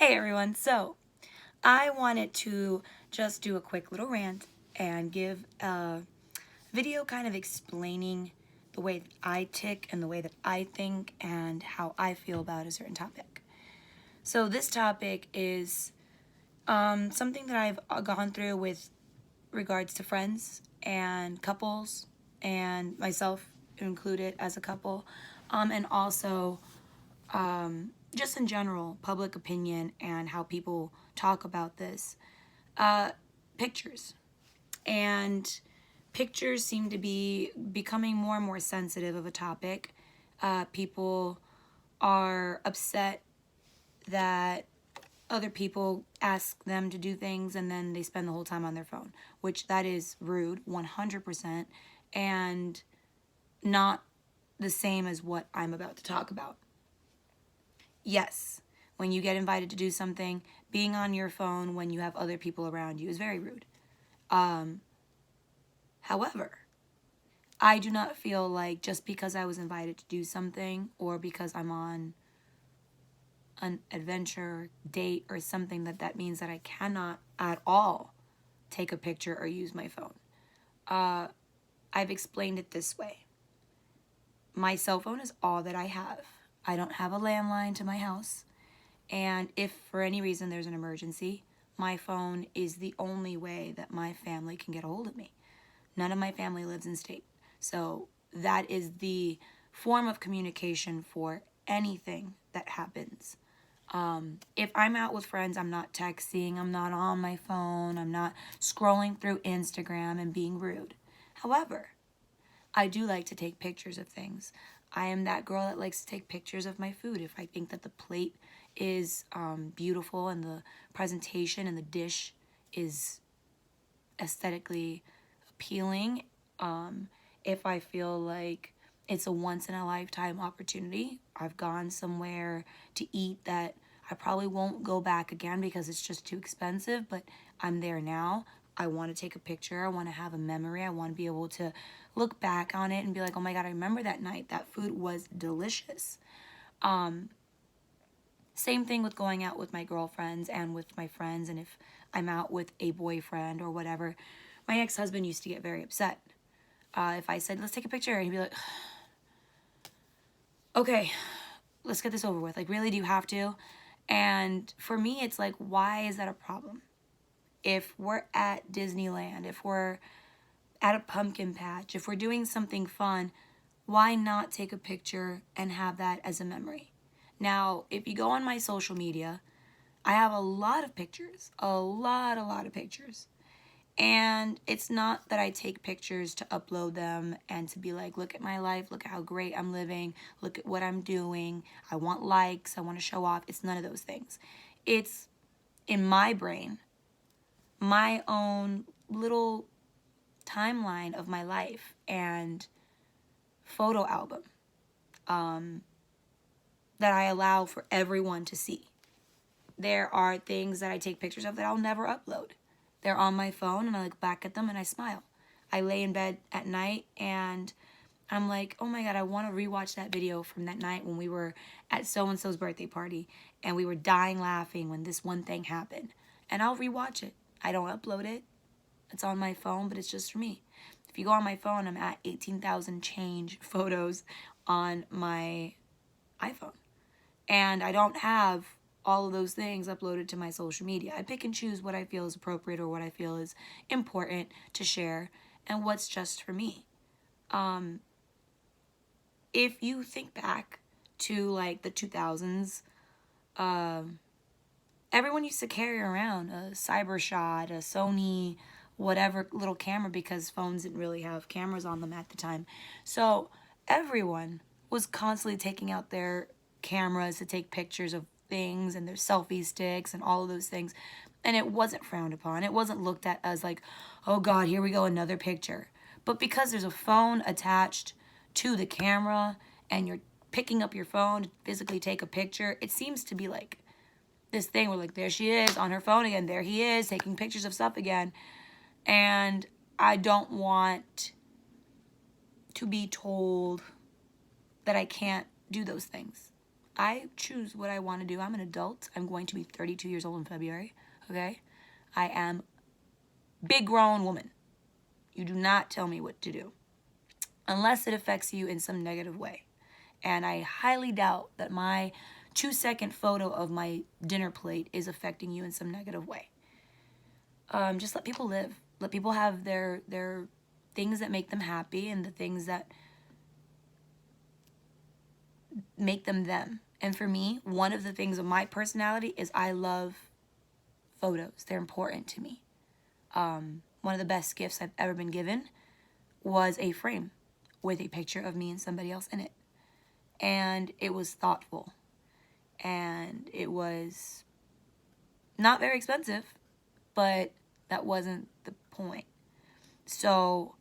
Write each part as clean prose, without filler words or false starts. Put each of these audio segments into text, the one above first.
Hey everyone, so I wanted to just do a quick little rant and give a video kind of explaining the way that I tick and the way that I think and how I feel about a certain topic. So this topic is something that I've gone through with regards to friends and couples and myself included as a couple, and also just in general, public opinion and how people talk about this. Uh, Pictures. And pictures seem to be becoming more and more sensitive of a topic. People are upset that other people ask them to do things and then they spend the whole time on their phone, which that is rude, 100%, and not the same as what I'm about to talk about. Yes, when you get invited to do something, being on your phone when you have other people around you is very rude. However, I do not feel like just because I was invited to do something or because I'm on an adventure, date, or something that means that I cannot at all take a picture or use my phone. I've explained it this way. My cell phone is all that I have. I don't have a landline to my house. And if for any reason there's an emergency, my phone is the only way that my family can get a hold of me. None of my family lives in state. So that is the form of communication for anything that happens. If I'm out with friends, I'm not texting, I'm not on my phone, I'm not scrolling through Instagram and being rude. However, I do like to take pictures of things. I am that girl that likes to take pictures of my food. If I think that the plate is beautiful and the presentation and the dish is aesthetically appealing, if I feel like it's a once in a lifetime opportunity, I've gone somewhere to eat that I probably won't go back again because it's just too expensive, but I'm there now. I want to take a picture. I want to have a memory. I want to be able to look back on it and be like, oh my God, I remember that night. That food was delicious. Same thing with going out with my girlfriends and with my friends. And if I'm out with a boyfriend or whatever, my ex-husband used to get very upset. If I said, let's take a picture, and he'd be like, okay, let's get this over with. Like, really, do you have to? And for me, it's like, why is that a problem? If we're at Disneyland, if we're at a pumpkin patch, if we're doing something fun, why not take a picture and have that as a memory? Now, if you go on my social media, I have a lot of pictures, a lot of pictures. And it's not that I take pictures to upload them and to be like, look at my life, look at how great I'm living, look at what I'm doing. I want likes, I want to show off. It's none of those things. It's in my brain, my own little timeline of my life and photo album that I allow for everyone to see. There are things that I take pictures of that I'll never upload. They're on my phone and I look back at them and I smile. I lay in bed at night and I'm like, oh my God, I want to rewatch that video from that night when we were at so-and-so's birthday party and we were dying laughing when this one thing happened. And I'll rewatch it. I don't upload it. It's on my phone, but it's just for me. If you go on my phone, I'm at 18,000 change photos on my iPhone. And I don't have all of those things uploaded to my social media. I pick and choose what I feel is appropriate or what I feel is important to share and what's just for me. If you think back to like the 2000s, everyone used to carry around a Cybershot, a Sony, whatever little camera because phones didn't really have cameras on them at the time. So everyone was constantly taking out their cameras to take pictures of things and their selfie sticks and all of those things. And it wasn't frowned upon. It wasn't looked at as like, oh God, here we go, another picture. But because there's a phone attached to the camera and you're picking up your phone to physically take a picture, it seems to be like this thing where like, there she is on her phone again. There he is taking pictures of stuff again. And I don't want to be told that I can't do those things. I choose what I want to do. I'm an adult. I'm going to be 32 years old in February, okay? I am big grown woman. You do not tell me what to do unless it affects you in some negative way. And I highly doubt that my 2-second photo of my dinner plate is affecting you in some negative way. Just let people live. Let people have their things that make them happy and the things that make them them. And for me, one of the things of my personality is I love photos. They're important to me. One of the best gifts I've ever been given was a frame with a picture of me and somebody else in it. And it was thoughtful. And it was not very expensive, but that wasn't the point. So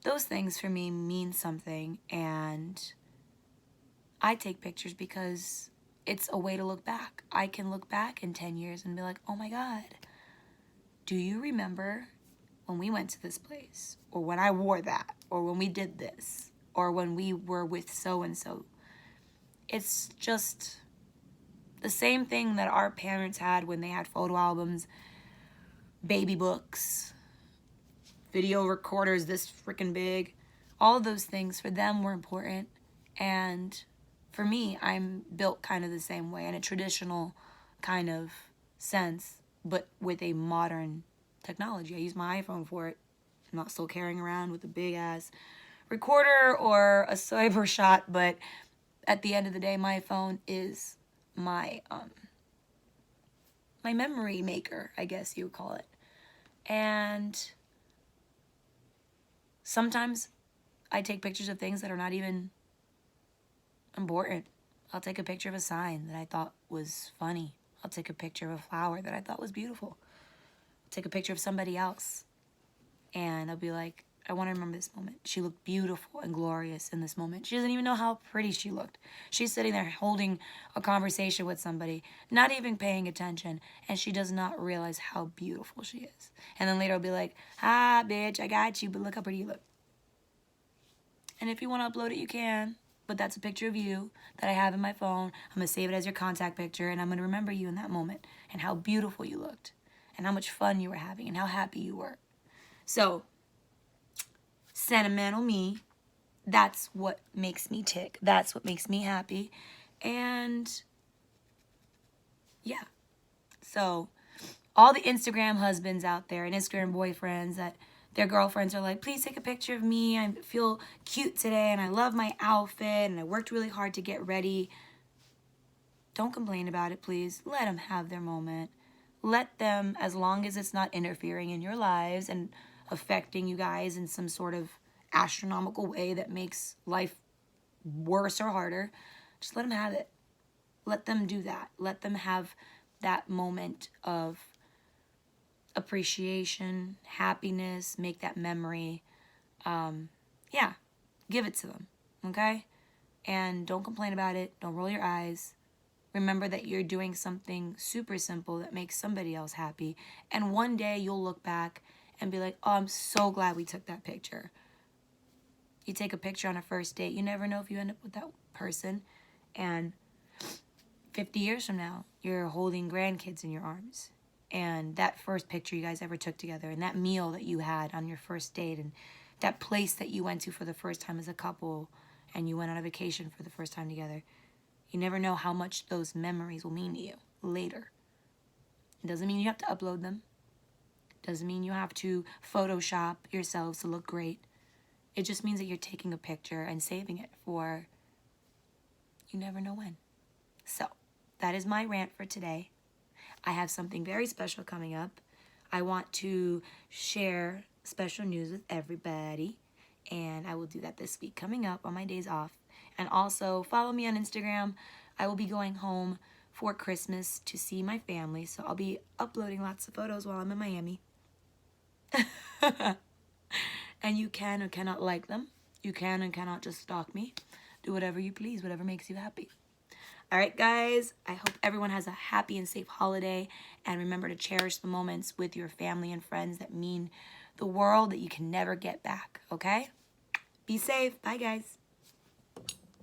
those things for me mean something, and I take pictures because it's a way to look back. I can look back in 10 years and be like, oh my God, do you remember when we went to this place? Or when I wore that? Or when we did this? Or when we were with so-and-so? It's just the same thing that our parents had when they had photo albums, baby books, video recorders this freaking big. All of those things for them were important. And for me, I'm built kind of the same way in a traditional kind of sense, but with a modern technology. I use my iPhone for it. I'm not still carrying around with a big ass recorder or a cyber shot, but at the end of the day, my phone is my my memory maker, I guess you would call it. And sometimes I take pictures of things that are not even important. I'll take a picture of a sign that I thought was funny. I'll take a picture of a flower that I thought was beautiful. I'll take a picture of somebody else, and I'll be like, I want to remember this moment. She looked beautiful and glorious in this moment. She doesn't even know how pretty she looked. She's sitting there holding a conversation with somebody, not even paying attention, and she does not realize how beautiful she is. And then later I'll be like, ah, bitch, I got you, but look how pretty you look. And if you want to upload it, you can, but that's a picture of you that I have in my phone. I'm going to save it as your contact picture, and I'm going to remember you in that moment and how beautiful you looked and how much fun you were having and how happy you were. So, sentimental me, that's what makes me tick. That's what makes me happy. And yeah. So all the Instagram husbands out there and Instagram boyfriends that their girlfriends are like, please take a picture of me. I feel cute today and I love my outfit and I worked really hard to get ready. Don't complain about it, please. Let them have their moment. Let them, as long as it's not interfering in your lives and affecting you guys in some sort of astronomical way that makes life worse or harder, just let them have it. Let them do that. Let them have that moment of appreciation, happiness, make that memory. Yeah, give it to them, okay? And don't complain about it. Don't roll your eyes. Remember that you're doing something super simple that makes somebody else happy. And one day you'll look back and be like, oh, I'm so glad we took that picture. You take a picture on a first date. You never know if you end up with that person. And 50 years from now, you're holding grandkids in your arms. And that first picture you guys ever took together and that meal that you had on your first date and that place that you went to for the first time as a couple and you went on a vacation for the first time together. You never know how much those memories will mean to you later. It doesn't mean you have to upload them. It doesn't mean you have to Photoshop yourselves to look great. It just means that you're taking a picture and saving it for you never know when. So, that is my rant for today. I have something very special coming up. I want to share special news with everybody, and I will do that this week coming up on my days off. And also, follow me on Instagram. I will be going home for Christmas to see my family, so I'll be uploading lots of photos while I'm in Miami. And you can or cannot like them. You can and cannot just stalk me. Do whatever you please, whatever makes you happy. All right, guys, I hope everyone has a happy and safe holiday. And remember to cherish the moments with your family and friends that mean the world that you can never get back, okay? Be safe. Bye, guys.